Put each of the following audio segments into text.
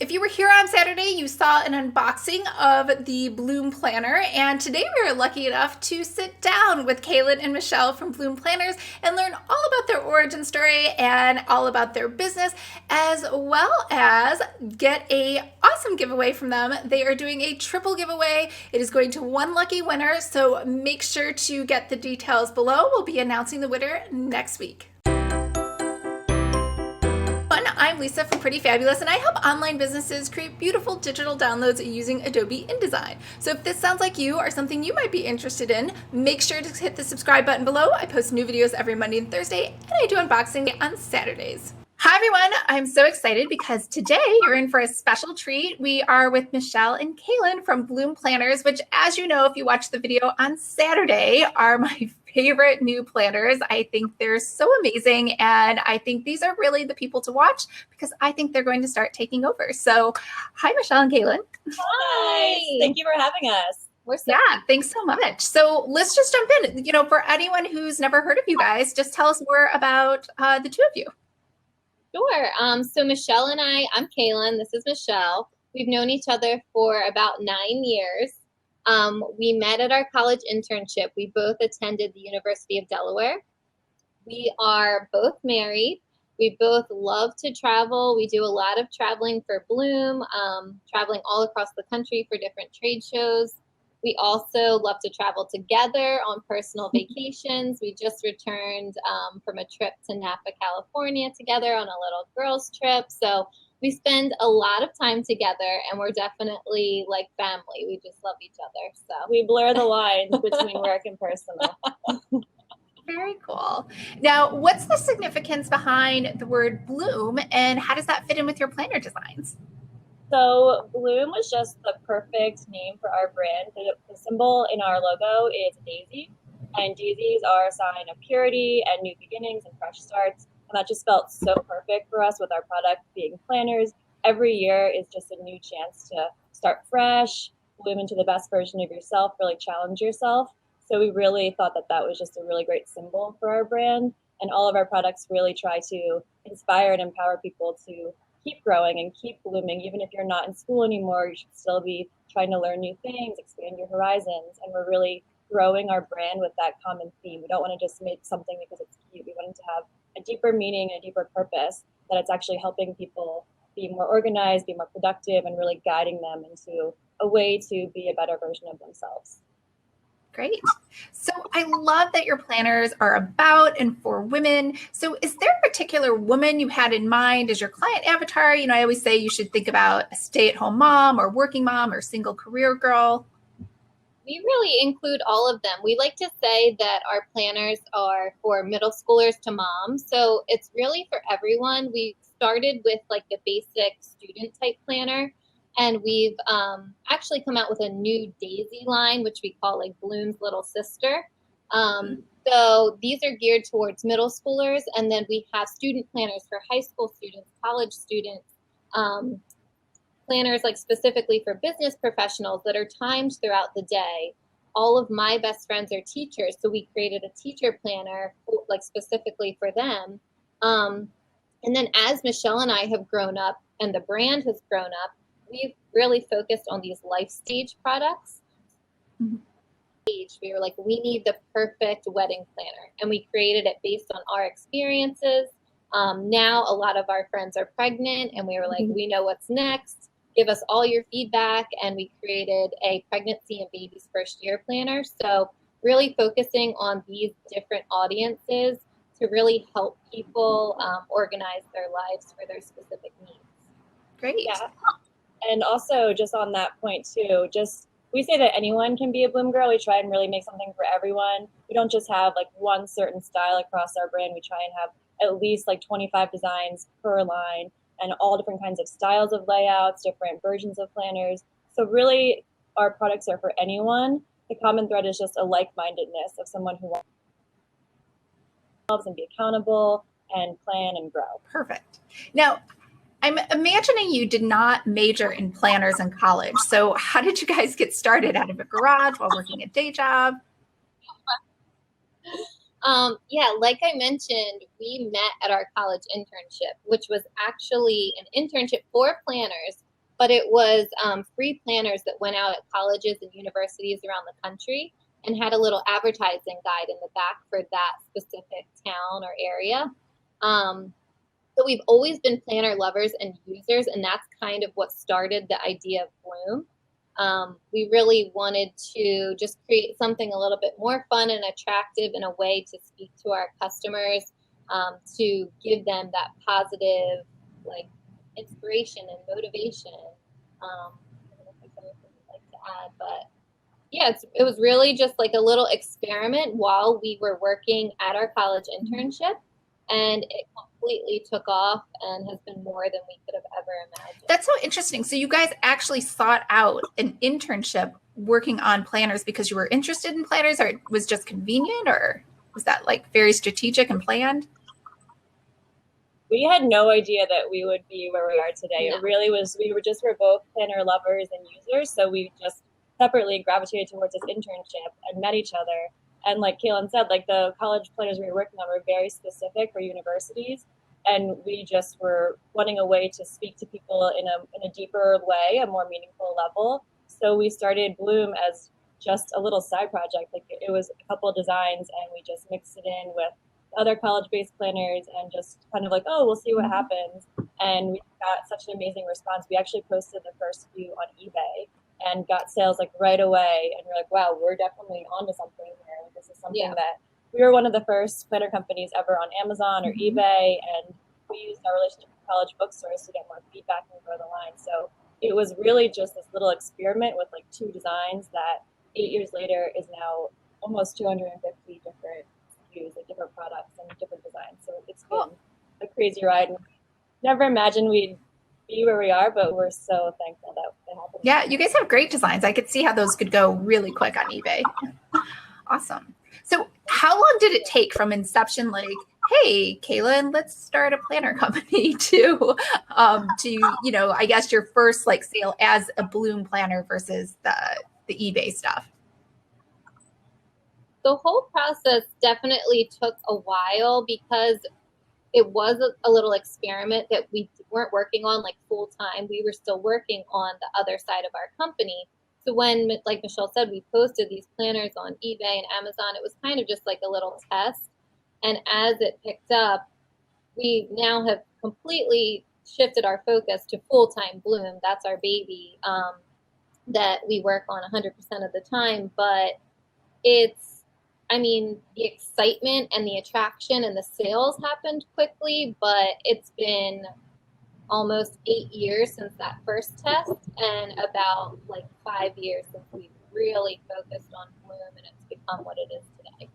If you were here on Saturday, you saw an unboxing of the Bloom Planner, and today we were lucky enough to sit down with Kaylyn and Michelle from Bloom Planners and learn all about their origin story and all about their business, as well as get a awesome giveaway from them. They are doing a triple giveaway. It is going to one lucky winner, so make sure to get the details below. We'll be announcing the winner next week. I'm Lisa from Pretty Fabulous, and I help online businesses create beautiful digital downloads using Adobe InDesign. So if this sounds like you or something you might be interested in, make sure to hit the subscribe button below. I post new videos every Monday and Thursday, and I do unboxing on Saturdays. Hi everyone, I'm so excited because today you're in for a special treat. We are with Michelle and Kaylyn from Bloom Planners, which, as you know, if you watched the video on Saturday, are my favorite new planners. I think they're so amazing, and I think these are really the people to watch because I think they're going to start taking over. So hi, Michelle and Kaylyn. Hi. Thank you for having us. Yeah, thanks so much. So let's just jump in. For anyone who's never heard of you guys, just tell us more about the two of you. Sure. So Michelle and I'm Kaylyn. This is Michelle. We've known each other for about 9 years. We met at our college internship. We both attended the University of Delaware. We are both married. We both love to travel. We do a lot of traveling for Bloom, traveling all across the country for different trade shows. We also love to travel together on personal vacations. We just returned from a trip to Napa, California together on a little girls trip. So we spend a lot of time together, and we're definitely like family. We just love each other. So we blur the lines between work and personal. Very cool. Now, what's the significance behind the word Bloom, and how does that fit in with your planner designs? So Bloom was just the perfect name for our brand. The symbol in our logo is a daisy, and daisies are a sign of purity and new beginnings and fresh starts. And that just felt so perfect for us with our product being planners. Every year is just a new chance to start fresh, bloom into the best version of yourself, really challenge yourself. So we really thought that that was just a really great symbol for our brand. And all of our products really try to inspire and empower people to keep growing and keep blooming. Even if you're not in school anymore, you should still be trying to learn new things, expand your horizons. And we're really growing our brand with that common theme. We don't want to just make something because it's cute. We want it to have a deeper meaning and a deeper purpose, that it's actually helping people be more organized, be more productive, and really guiding them into a way to be a better version of themselves. Great. So I love that your planners are about and for women. So is there a particular woman you had in mind as your client avatar? I always say you should think about a stay-at-home mom or working mom or single career girl. We really include all of them. We like to say that our planners are for middle schoolers to moms. So it's really for everyone. We started with like the basic student type planner. And we've actually come out with a new daisy line, which we call like Bloom's little sister. So these are geared towards middle schoolers. And then we have student planners for high school students, college students, planners like specifically for business professionals that are timed throughout the day. All of my best friends are teachers. So we created a teacher planner like specifically for them. And then as Michelle and I have grown up and the brand has grown up, we've really focused on these life stage products. Mm-hmm. We were like, we need the perfect wedding planner. And we created it based on our experiences. Now a lot of our friends are pregnant, and we were like, we know what's next. Give us all your feedback. And we created a pregnancy and baby's first year planner. So really focusing on these different audiences to really help people organize their lives for their specific needs. Great. Yeah. And also just on that point too, we say that anyone can be a Bloom girl. We try and really make something for everyone. We don't just have like one certain style across our brand. We try and have at least like 25 designs per line and all different kinds of styles of layouts, different versions of planners. So really our products are for anyone. The common thread is just a like-mindedness of someone who wants to be accountable and plan and grow. Perfect. Now, I'm imagining you did not major in planners in college. So how did you guys get started? Out of a garage while working a day job? Yeah, like I mentioned, we met at our college internship, which was actually an internship for planners, but it was free planners that went out at colleges and universities around the country and had a little advertising guide in the back for that specific town or area. So we've always been planner lovers and users, and that's kind of what started the idea of Bloom. We really wanted to just create something a little bit more fun and attractive in a way to speak to our customers, to give them that positive, like, inspiration and motivation. I don't know if there's anything you'd like to add, but yeah, it was really just like a little experiment while we were working at our college internship, and it completely took off and has been more than we could have ever imagined. That's so interesting. So you guys actually sought out an internship working on planners because you were interested in planners, or it was just convenient, or was that like very strategic and planned? We had no idea that we would be where we are today. No. It really was, we were both planner lovers and users, so we just separately gravitated towards this internship and met each other. And like Kaylyn said, like the college planners we were working on were very specific for universities, and we just were wanting a way to speak to people in a deeper way, a more meaningful level. So we started Bloom as just a little side project. Like it was a couple of designs, and we just mixed it in with other college-based planners and just kind of like, oh, we'll see what happens. And we got such an amazing response. We actually posted the first few on eBay and got sales like right away. And we're like, wow, we're definitely onto something here. Like, this is something that we were one of the first planner companies ever on Amazon or eBay. And we used our relationship with college bookstores to get more feedback and grow the line. So it was really just this little experiment with like 2 designs that 8 years later is now almost 250 different SKUs, like different products and different designs. So it's been a crazy ride. And never imagined we'd be where we are, but we're so thankful that it happened. Yeah, you guys have great designs. I could see how those could go really quick on eBay. Awesome. So how long did it take from inception, like, hey, Kaylyn, let's start a planner company, to you know, I guess your first like sale as a Bloom planner versus the eBay stuff? The whole process definitely took a while because it was a little experiment that we weren't working on like full time. We were still working on the other side of our company. So when, like Michelle said, we posted these planners on eBay and Amazon, it was kind of just like a little test. And as it picked up, we now have completely shifted our focus to full-time Bloom. That's our baby that we work on 100% of the time. But it's, I mean, the excitement and the attraction and the sales happened quickly, but it's been almost 8 years since that first test, and about like 5 years since we've really focused on Bloom, and it's become what it is today.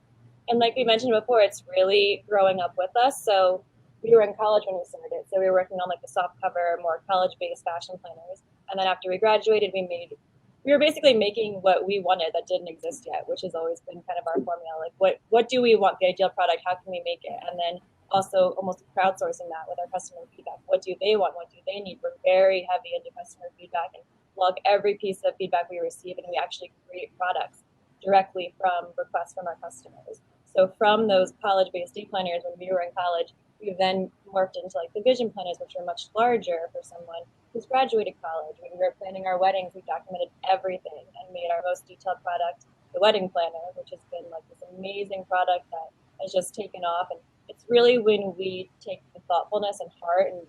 And like we mentioned before, it's really growing up with us. So we were in college when we started. So we were working on like the soft cover, more college-based fashion planners. And then after we graduated, we were basically making what we wanted that didn't exist yet, which has always been kind of our formula. Like what do we want, the ideal product? How can we make it? And then also almost crowdsourcing that with our customer feedback. What do they want? What do they need? We're very heavy into customer feedback and log every piece of feedback we receive, and we actually create products directly from requests from our customers. So from those college-based day planners when we were in college, we then morphed into like the vision planners, which are much larger for someone who's graduated college. When we were planning our weddings, we documented everything and made our most detailed product, the wedding planner, which has been like this amazing product that has just taken off. And it's really when we take the thoughtfulness and heart and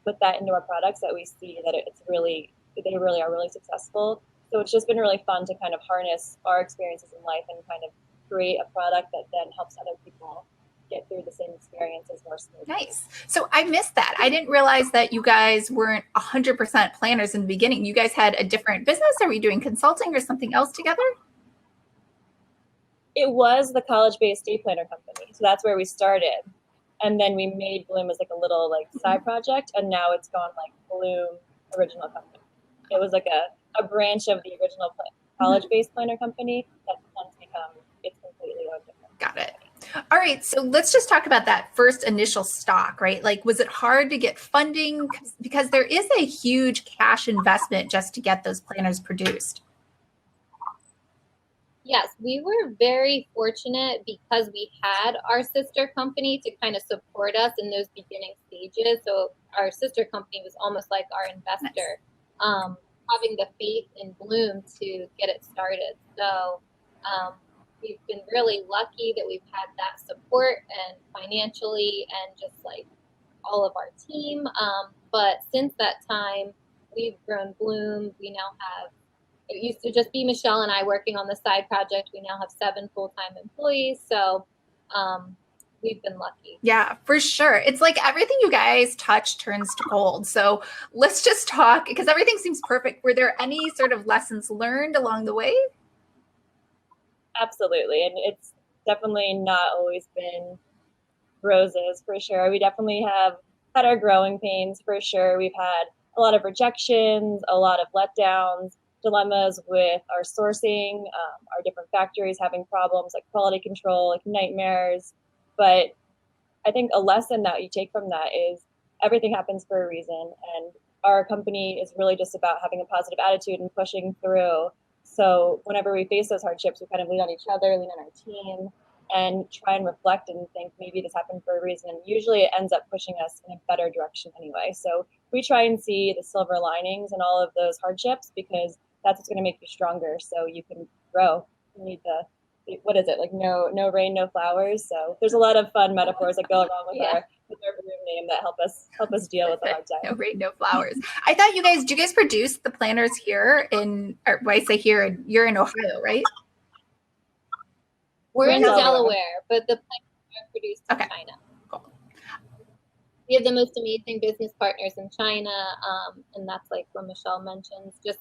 put that into our products that we see that they really are really successful. So it's just been really fun to kind of harness our experiences in life and kind of create a product that then helps other people get through the same experiences more smoothly. Nice. So I missed that. I didn't realize that you guys weren't 100% planners in the beginning. You guys had a different business. Are we doing consulting or something else together? It was the college-based day planner company. So that's where we started. And then we made Bloom as like a little like side project. And now it's gone like Bloom Original Company. It was like a branch of the original college-based planner company that's become it's completely owned different. Got it. All right. So let's just talk about that first initial stock, right? Like, was it hard to get funding? Because there is a huge cash investment just to get those planners produced. Yes, we were very fortunate because we had our sister company to kind of support us in those beginning stages. So our sister company was almost like our investor. having the faith in Bloom to get it started. So we've been really lucky that we've had that support and financially and just like all of our team. But since that time, we've grown Bloom. We now have, it used to just be Michelle and I working on the side project. We now have 7 full-time employees. So we've been lucky. Yeah, for sure. It's like everything you guys touch turns to gold. So let's just talk, because everything seems perfect. Were there any sort of lessons learned along the way? Absolutely. And it's definitely not always been roses, for sure. We definitely have had our growing pains, for sure. We've had a lot of rejections, a lot of letdowns, dilemmas with our sourcing, our different factories having problems like quality control, like nightmares. But I think a lesson that you take from that is everything happens for a reason. And our company is really just about having a positive attitude and pushing through. So whenever we face those hardships, we kind of lean on each other, lean on our team, and try and reflect and think maybe this happened for a reason. And usually it ends up pushing us in a better direction anyway. So we try and see the silver linings in all of those hardships, because that's what's going to make you stronger so you can grow. You need the, what is it, like no rain, no flowers. So there's a lot of fun metaphors that go along with our Bloom name that help us deal with the hard time. No rain, no flowers. I thought do you guys produce the planners here in, or when I say here, you're in Ohio, right? We're in Delaware, but the planners are produced in China. Cool. We have the most amazing business partners in China, and that's like what Michelle mentions, just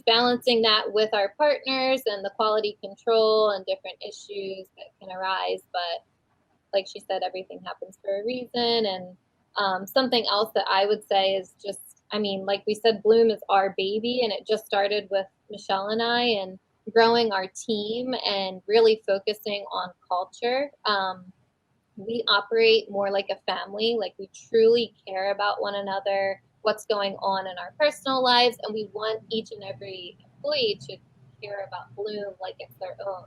balancing that with our partners and the quality control and different issues that can arise. But like she said, everything happens for a reason. And something else that I would say is just, I mean, like we said, Bloom is our baby, and it just started with Michelle and I, and growing our team and really focusing on culture. We operate more like a family, like we truly care about one another, what's going on in our personal lives, and we want each and every employee to care about Bloom like it's their own,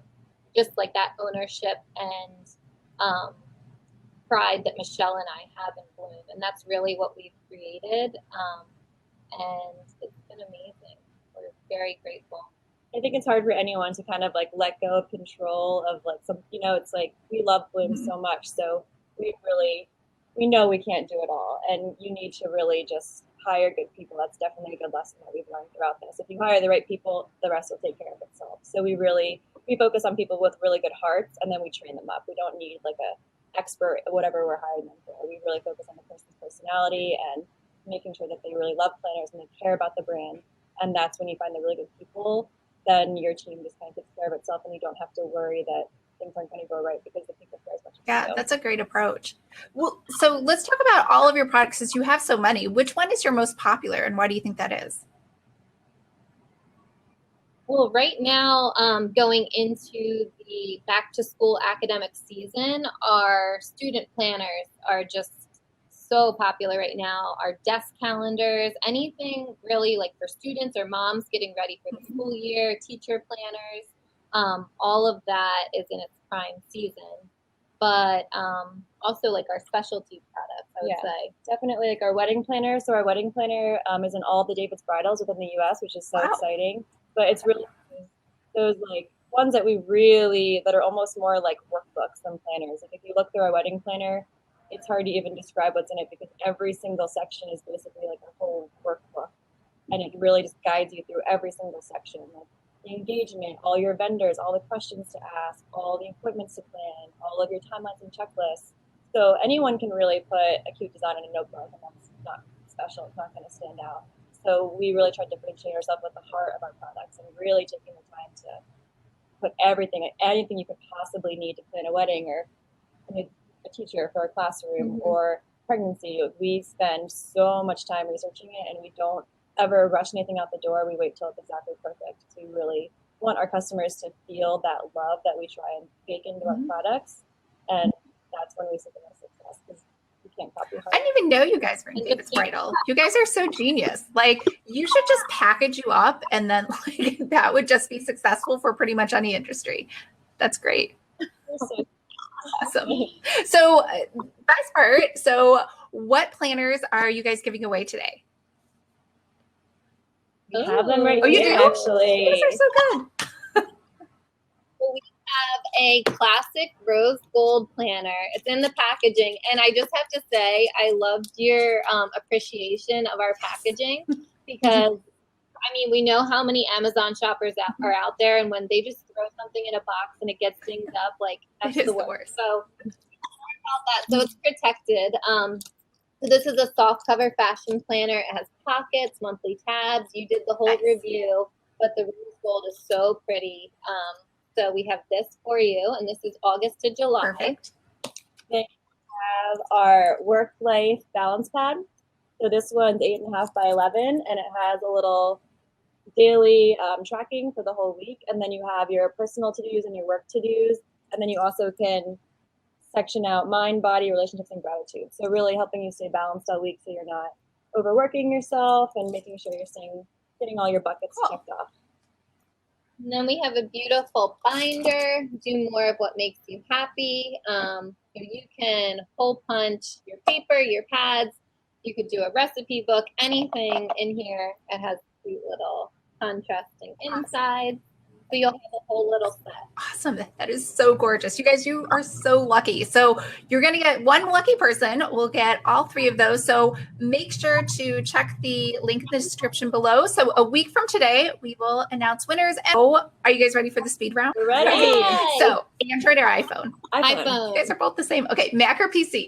just like that ownership and pride that Michelle and I have in Bloom. And that's really what we've created, and it's been amazing. We're very grateful. I think it's hard for anyone to kind of like let go of control of like some, it's like we love Bloom so much. So we know we can't do it all. And you need to really just hire good people. That's definitely a good lesson that we've learned throughout this. If you hire the right people, the rest will take care of itself. So we focus on people with really good hearts, and then we train them up. We don't need like a expert, whatever we're hiring them for. We really focus on the person's personality and making sure that they really love planners and they care about the brand. And that's when you find the really good people, then your team just kind of takes care of itself, and you don't have to worry that things aren't going to go right because the people care as much as you do. That's a great approach. Well, so let's talk about all of your products, since you have so many. Which one is your most popular, and why do you think that is? Well, right now, going into the back to school academic season, our student planners are just so popular right now. Our desk calendars, anything really like for students or moms getting ready for the school year, teacher planners, all of that is in its prime season. But also like our specialty products, I would say. Definitely like our wedding planner. So our wedding planner is in all the David's bridals within the US, which is so exciting. But it's really those like ones that that are almost more like workbooks than planners. Like if you look through our wedding planner, it's hard to even describe what's in it, because every single section is basically like a whole workbook, and it really just guides you through every single section, like the engagement, all your vendors, all the questions to ask, all the appointments to plan, all of your timelines and checklists. So anyone can really put a cute design in a notebook, and that's not special. It's not going to stand out. So we really try to differentiate ourselves with the heart of our products and really taking the time to put anything you could possibly need to plan a wedding, or a teacher for a classroom, or pregnancy. We spend so much time researching it, and we don't ever rush anything out the door. We wait till it's exactly perfect. So we really want our customers to feel that love that we try and bake into our products, and that's when we see the most success, because you can't copy hard. I didn't even know you guys were in David's Bridal. You guys are so genius. Like, you should just package you up, and then like that would just be successful for pretty much any industry. That's great. Awesome. So, best part. So, what planners are you guys giving away today? We have them right Oh, you here, do? actually. These are so good. We have a classic rose gold planner. It's in the packaging. And I just have to say, I loved your appreciation of our packaging because, I mean, we know how many Amazon shoppers are out there. And when they just throw something in a box and it gets dinged up, like, that's the worst. So, about that. So it's protected. So this is a soft cover fashion planner. It has pockets, monthly tabs. You did the whole review, but the rose gold is so pretty. So we have this for you, and this is August to July. Perfect. Then we have our work-life balance pad. So this one's 8.5 by 11, and it has a little daily tracking for the whole week. And then you have your personal to-dos and your work to-dos. And then you also can section out mind, body, relationships, and gratitude. So really helping you stay balanced all week so you're not overworking yourself and making sure you're getting all your buckets checked off. And then we have a beautiful binder. Do more of what makes you happy. You can hole punch your paper, your pads. You could do a recipe book, anything in here. It has cute little contrasting insides. So you'll have a whole little set. Awesome. That is so gorgeous. You guys, you are so lucky. So you're going to get one lucky person. We'll get all three of those. So make sure to check the link in the description below. So a week from today, we will announce winners. And are you guys ready for the speed round? We're ready. Yay! So Android or iPhone? iPhone. You guys are both the same. Okay. Mac or PC?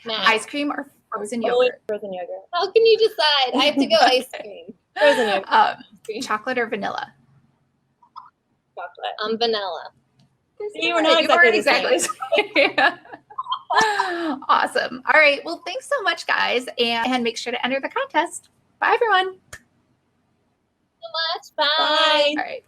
Mac. Ice cream or frozen yogurt? Frozen yogurt. How can you decide? I have to go ice cream. Frozen yogurt. Chocolate or vanilla? Chocolate. Vanilla. See, we're not exactly the same. Yeah. Awesome. All right. Well, thanks so much, guys. And make sure to enter the contest. Bye, everyone. So much. Bye. Bye. All right.